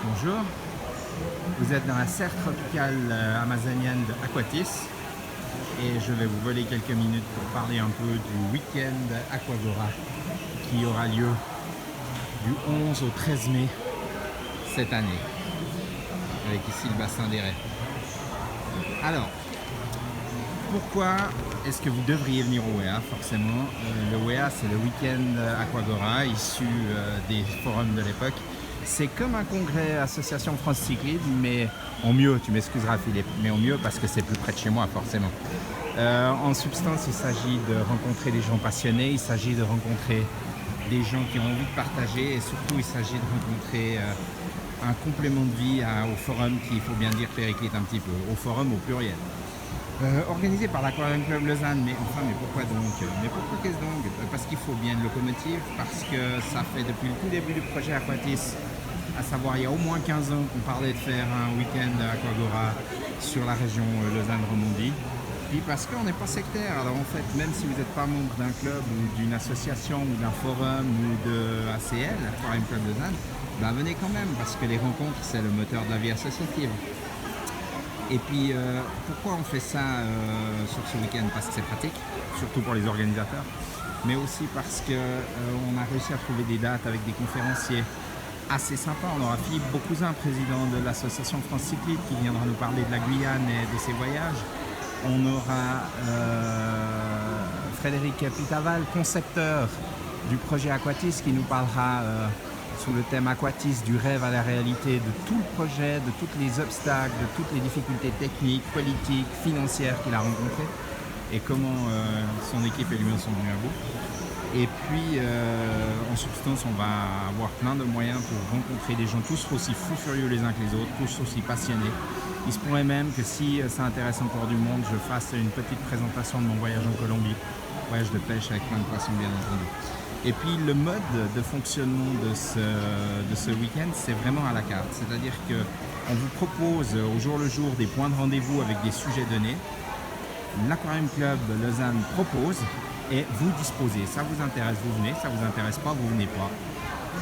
Bonjour, vous êtes dans la serre tropicale amazonienne de Aquatis et je vais vous voler quelques minutes pour parler un peu du week-end Aquagora qui aura lieu du 11 au 13 mai cette année, avec ici le bassin des Raies. Alors, pourquoi est-ce que vous devriez venir au WEA? Forcément, le WEA c'est le week-end Aquagora issu des forums de l'époque. C'est comme un congrès association France Cyclisme, mais en mieux, tu m'excuseras Philippe, mais en mieux parce que c'est plus près de chez moi forcément. En substance, il s'agit de rencontrer des gens passionnés, il s'agit de rencontrer des gens qui ont envie de partager et surtout il s'agit de rencontrer un complément de vie au forum qui, il faut bien dire, périclite un petit peu, au forum au pluriel. Organisé par l'Aquarium Club Lausanne, mais pourquoi donc? Mais pourquoi qu'est-ce donc? Parce qu'il faut bien une locomotive, parce que ça fait depuis le tout début du projet Aquatis, à savoir il y a au moins 15 ans qu'on parlait de faire un week-end Aquagora sur la région Lausanne-Romandie. Puis parce qu'on n'est pas sectaire, alors en fait, même si vous n'êtes pas membre d'un club ou d'une association ou d'un forum ou de ACL, Aquarium Club Lausanne, ben venez quand même, parce que les rencontres, c'est le moteur de la vie associative. Et puis, pourquoi on fait ça sur ce week-end? Parce que c'est pratique, surtout pour les organisateurs, mais aussi parce qu'on a réussi à trouver des dates avec des conférenciers assez sympas. On aura Philippe Beaucousin, président de l'association France Cyclisme, qui viendra nous parler de la Guyane et de ses voyages. On aura Frédéric Pitaval, concepteur du projet Aquatis, qui nous parlera sous le thème Aquatis, du rêve à la réalité, de tout le projet, de tous les obstacles, de toutes les difficultés techniques, politiques, financières qu'il a rencontrées et comment son équipe et lui-même sont venus à bout. Et puis, en substance, on va avoir plein de moyens pour rencontrer des gens tous aussi fous furieux les uns que les autres, tous aussi passionnés. Il se pourrait même que si ça intéresse encore du monde, je fasse une petite présentation de mon voyage en Colombie, voyage de pêche avec plein de poissons bien entendu. Et puis le mode de fonctionnement de ce week-end, c'est vraiment à la carte. C'est-à-dire qu'on vous propose au jour le jour des points de rendez-vous avec des sujets donnés. L'Aquarium Club Lausanne propose et vous disposez. Ça vous intéresse, vous venez. Ça vous intéresse pas, vous venez pas.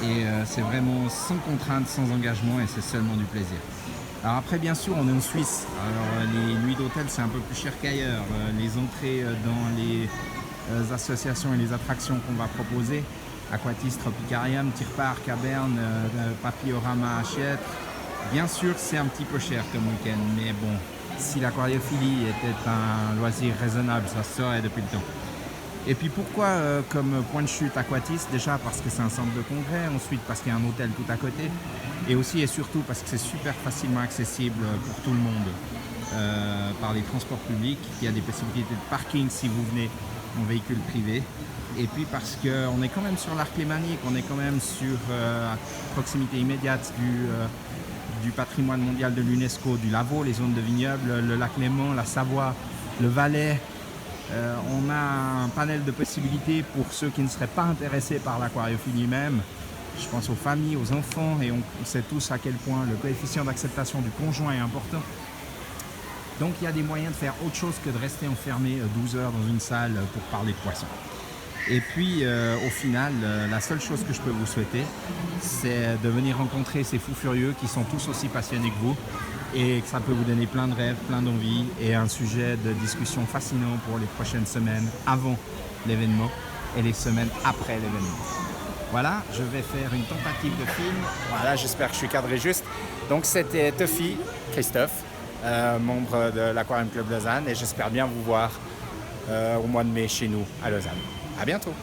Et c'est vraiment sans contrainte, sans engagement et c'est seulement du plaisir. Alors après, bien sûr, on est en Suisse. Alors les nuits d'hôtel, c'est un peu plus cher qu'ailleurs. Les entrées dans les associations et les attractions qu'on va proposer, Aquatis, Tropicarium, Tir Park à Berne, Papillorama à Chiette, bien sûr c'est un petit peu cher comme week-end, mais bon, si l'aquariophilie était un loisir raisonnable, ça se saurait depuis le temps. Et puis pourquoi comme point de chute Aquatis? Déjà parce que c'est un centre de congrès, ensuite parce qu'il y a un hôtel tout à côté, et aussi et surtout parce que c'est super facilement accessible pour tout le monde par les transports publics, qu'il y a des possibilités de parking si vous venez en véhicule privé, et puis parce qu'on est quand même sur l'arc lémanique, on est quand même sur proximité immédiate du patrimoine mondial de l'UNESCO, du Lavaux, les zones de vignobles, le lac Léman, la Savoie, le Valais. On a un panel de possibilités pour ceux qui ne seraient pas intéressés par l'aquariophilie même. Je pense aux familles, aux enfants, et on sait tous à quel point le coefficient d'acceptation du conjoint est important. Donc il y a des moyens de faire autre chose que de rester enfermé 12 heures dans une salle pour parler de poissons. Et puis au final, la seule chose que je peux vous souhaiter, c'est de venir rencontrer ces fous furieux qui sont tous aussi passionnés que vous, et que ça peut vous donner plein de rêves, plein d'envies et un sujet de discussion fascinant pour les prochaines semaines avant l'événement et les semaines après l'événement. Voilà, je vais faire une tentative de film. Voilà, j'espère que je suis cadré juste. Donc c'était Tuffy, Christophe, membre de l'Aquarium Club Lausanne, et j'espère bien vous voir au mois de mai chez nous à Lausanne. À bientôt.